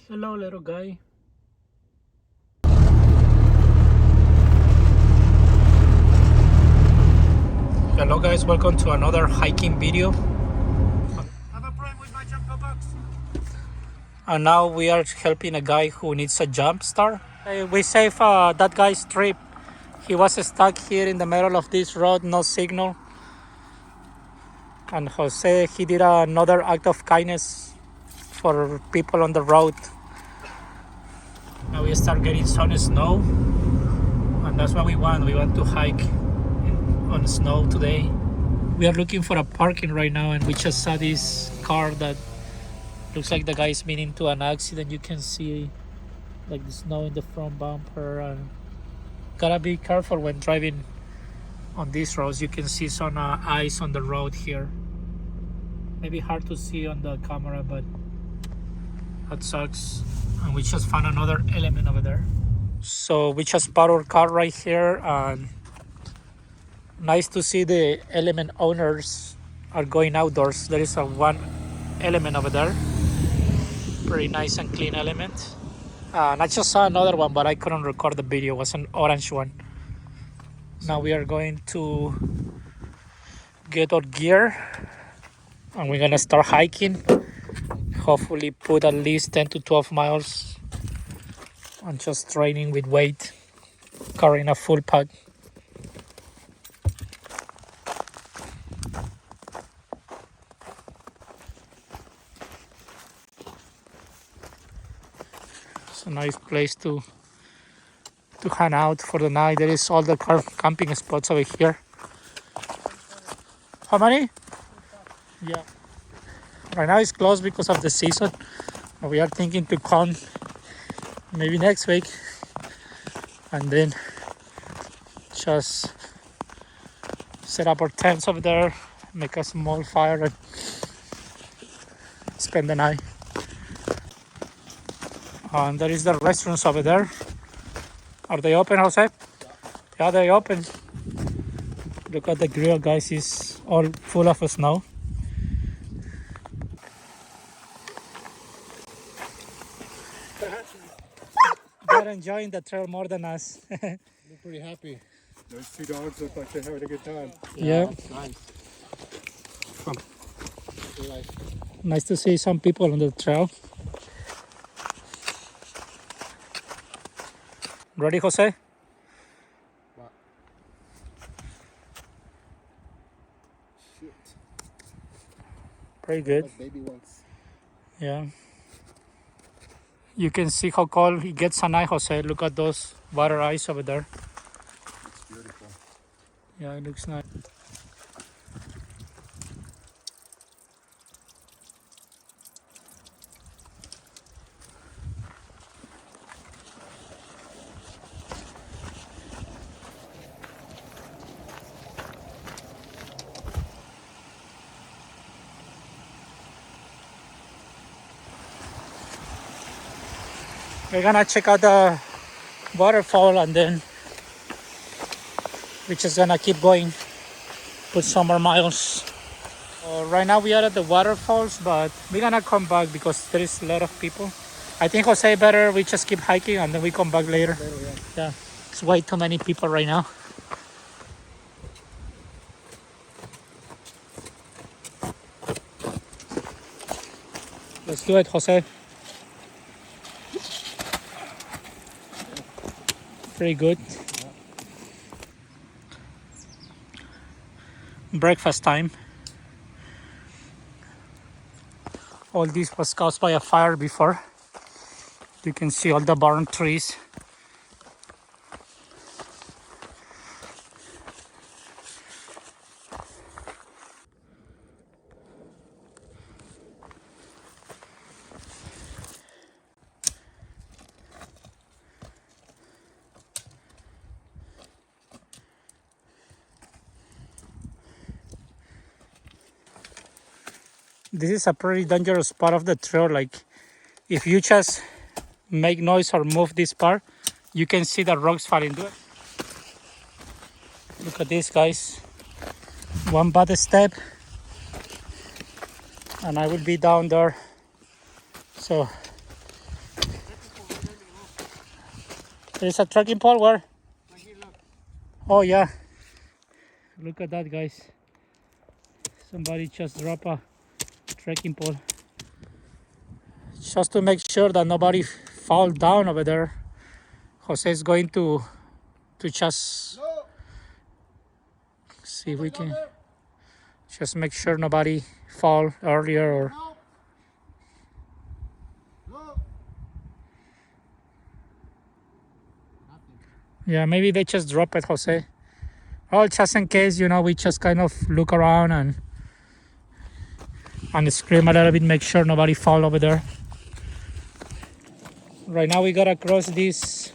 Hello, little guy. Hello guys, welcome to another hiking video. Have a problem with my jumper box. And now we are helping a guy who needs a jump start. We saved that guy's trip. He was stuck here in the middle of this road, no signal. And Jose, he did another act of kindness for people on the road. Now we start getting some snow, and that's what we want. We want to hike on snow today. We are looking for a parking right now, and we just saw this car that looks like the guy's been into an accident. You can see like the snow in the front bumper, and gotta be careful when driving on these roads. You can see some ice on the road here. Maybe hard to see on the camera, but that sucks. And we just found another element over there. So we just parked our car right here, and nice to see the element owners are going outdoors. There is a one element over there, pretty nice and clean element. And I just saw another one, but I couldn't record the video. It was an orange one. Now we are going to get our gear, and we're gonna start hiking. Hopefully put at least 10 to 12 miles and just training with weight, carrying a full pack. It's a nice place to hang out for the night. There is all the camping spots over here. How many? Yeah. Right now it's closed because of the season. We are thinking to come maybe next week, and then just set up our tents over there, make a small fire, and spend the night. And there is the restaurants over there. Are they open, Jose? Yeah, they open. Look at the grill, guys. It's all full of snow. They're enjoying the trail more than us. They're pretty happy. Those two dogs look like they're having a good time. Yeah. That's nice. Nice to see some people on the trail. Ready, Jose? What? Shit. Pretty good. Like baby ones. Yeah. You can see how cold it gets at night, Jose. Look at those water ice over there. It's beautiful. Yeah, it looks nice. We're gonna check out the waterfall, and then we're just gonna keep going, put some more miles. Right now we are at the waterfalls, but we're gonna come back because there is a lot of people. I think Jose better we just keep hiking and then we come back later. Yeah, it's way too many people right now. Let's do it, Jose. Pretty good. Breakfast time. All this was caused by a fire before. You can see all the barn trees. This is a pretty dangerous part of the trail. Like, if you just make noise or move this part, you can see the rocks fall into it. Look at this, guys. One bad step and I will be down there. So There's a trekking pole where? Oh yeah. Look at that, guys. Somebody just dropped a trekking pole. Just to make sure that nobody fall down over there. Jose is going to just see if we can just make sure nobody fall earlier or yeah, maybe they just drop it, Jose. Oh, just in case, you know, we just kind of look around and scream a little bit, make sure nobody fall over there. Right now we gotta cross this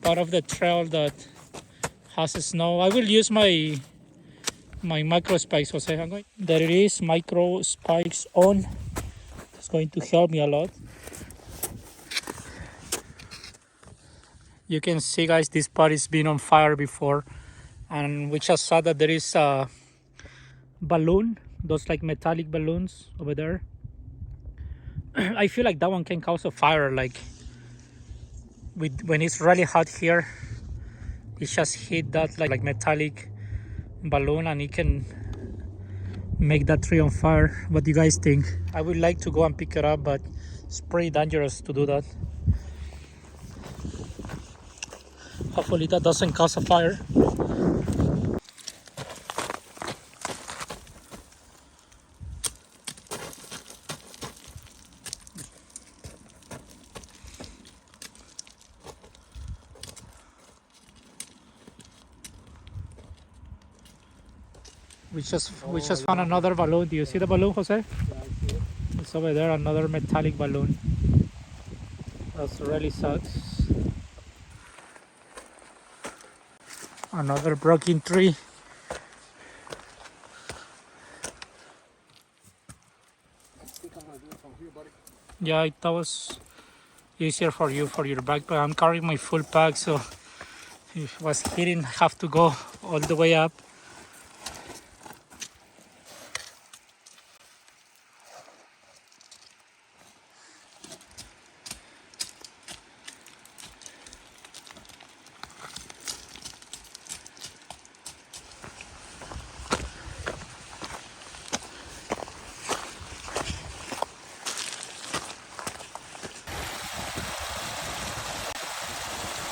part of the trail that has snow. I will use my micro spikes, Jose. There it is, micro spikes on. It's going to help me a lot. You can see, guys, this part has been on fire before, and we just saw that there is a balloon, those like metallic balloons over there. I feel like that one can cause a fire, like when it's really hot here, it just hit that like metallic balloon and it can make that tree on fire. What do you guys think? I would like to go and pick it up, but it's pretty dangerous to do that. Hopefully that doesn't cause a fire. We just found another balloon. Do you see the balloon, Jose? Yeah, I see it. It's over there, another metallic balloon. That's really sucks. Another broken tree. I think I'm gonna do it from here, buddy. Yeah, that was easier for you for your backpack. I'm carrying my full pack, so if it was hitting, I have to go all the way up.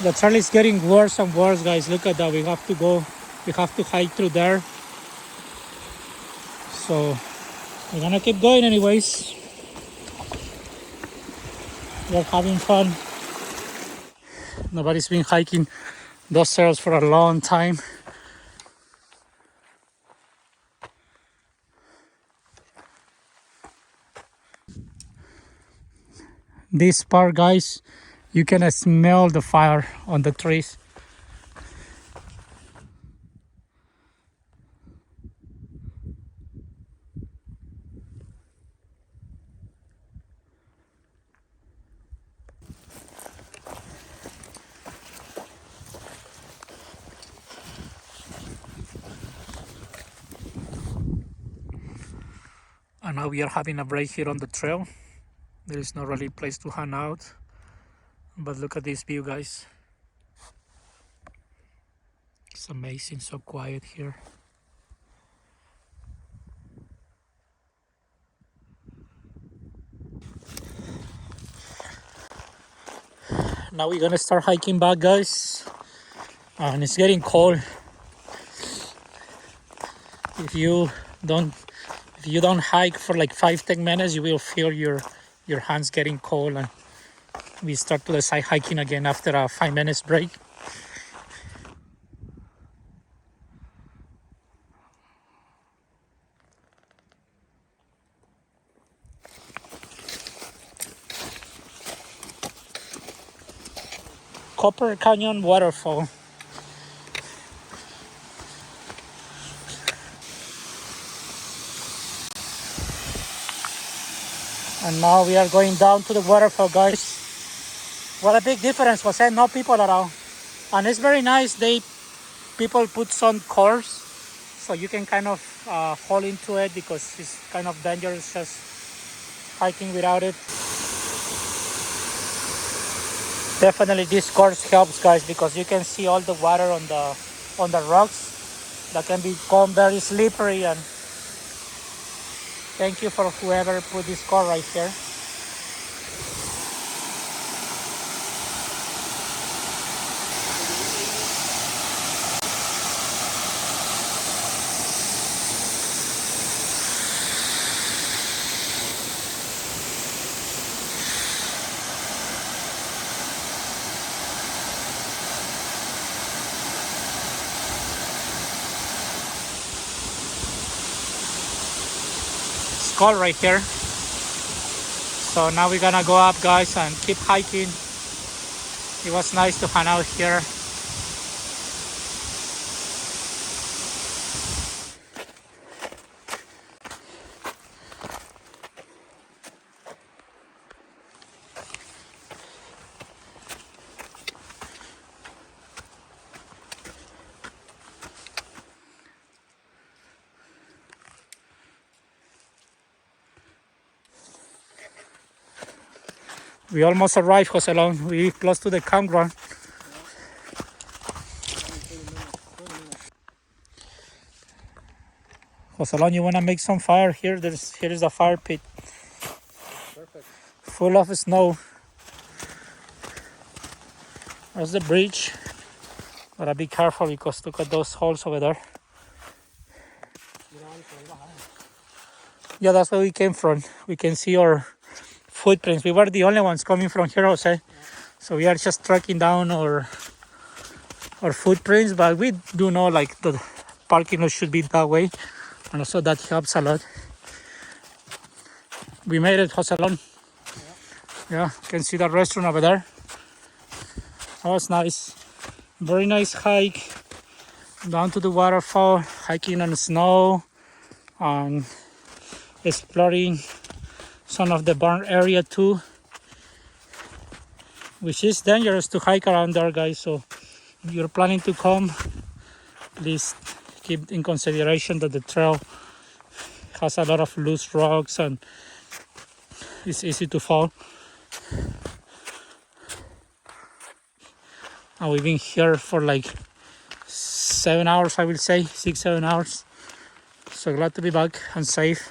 The trail is getting worse and worse, guys. Look at that. We have to hike through there. So we're gonna keep going anyways. We're having fun. Nobody's been hiking those trails for a long time. This part, guys, you can smell the fire on the trees. And now we are having a break here on the trail. There is no really place to hang out. But look at this view, guys. It's amazing, so quiet here. Now we're gonna start hiking back, guys. And it's getting cold. If you don't hike for like 5-10 minutes, you will feel your hands getting cold, and we start to decide hiking again after a 5 minutes break. Copper Canyon waterfall. And now we are going down to the waterfall, guys. What a big difference, was it? No people around. And it's very nice. People put some course so you can kind of fall into it, because it's kind of dangerous just hiking without it. Definitely this course helps, guys, because you can see all the water on the rocks that can become very slippery. And thank you for whoever put this course right here. Skull right here. So now we're gonna go up, guys, and keep hiking. It was nice to hang out here. We almost arrived, Joselon. We close to the campground. Joselon, you wanna make some fire here? Here is a fire pit. Perfect. Full of snow. There's the bridge. Gotta be careful because look at those holes over there. Yeah, that's where we came from. We can see our footprints. We were the only ones coming from here, Jose. Yeah. So we are just tracking down our footprints, but we do know like the parking lot should be that way. And also that helps a lot. We made it, Joselon. Yeah, you can see the restaurant over there. That was nice. Very nice hike down to the waterfall, hiking on snow and exploring some of the burn area too, which is dangerous to hike around there, guys. So if you're planning to come, please keep in consideration that the trail has a lot of loose rocks and it's easy to fall. And we've been here for like 7 hours, I will say 6-7 hours. So glad to be back and safe.